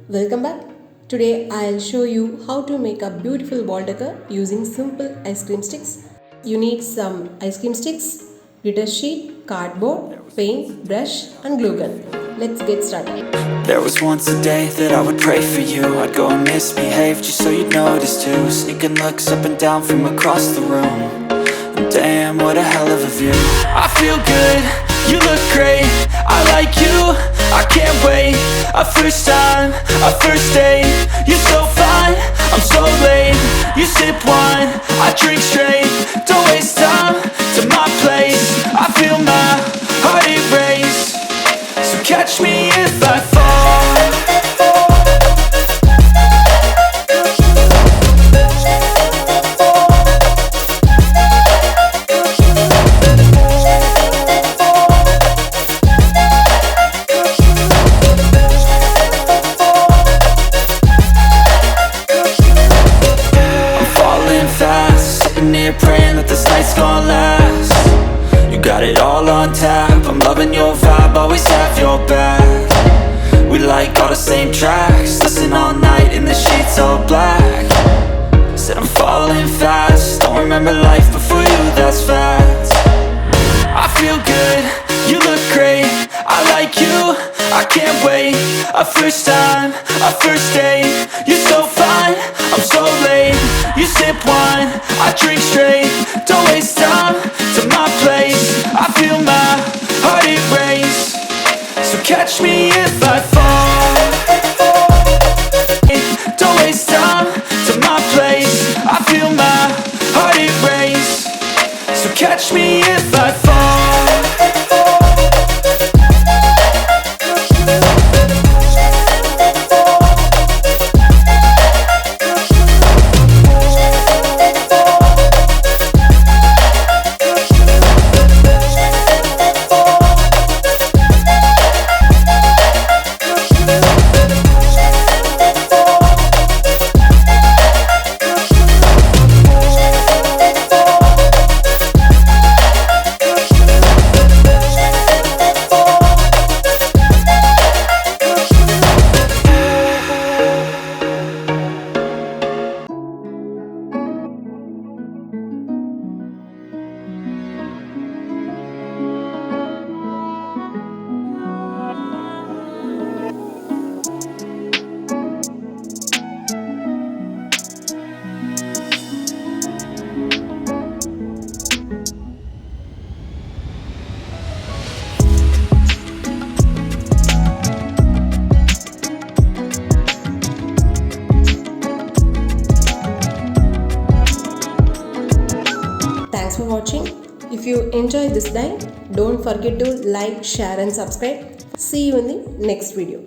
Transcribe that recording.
Welcome back. Today I'll show you how to make a beautiful wall decor using simple ice cream sticks. You need some ice cream sticks, glitter sheet, cardboard, paint, brush and glue gun. Let's get started. There was once a day that I would pray for you. I'd go and misbehave just so you'd notice too. Sneaking looks up and down from across the room. And damn, what a hell of a view. I feel good, you look great, I like you, I can't wait. A first time, a first date. You're so fine, I'm so late. You sip wine, I drink straight. Don't waste time to my place. I feel my heart erase. So catch me if I fall. Praying that this night's gonna last. You got it all on tap, I'm loving your vibe, always have your back. We like all the same tracks, listen all night in the sheets all black. Said I'm falling fast, don't remember life before you, that's fact. I feel good, you look great, I like you, I can't wait. A first time, a first date. You're so fine, I'm so late. You sip wine, I drink straight. Don't waste time to my place. I feel my heart erase. So catch me if I fall. Don't waste time to my place. I feel my heart erase. So catch me if I fall. Thanks for watching. If you enjoyed this guide, don't forget to like, share and subscribe. See you in the next video.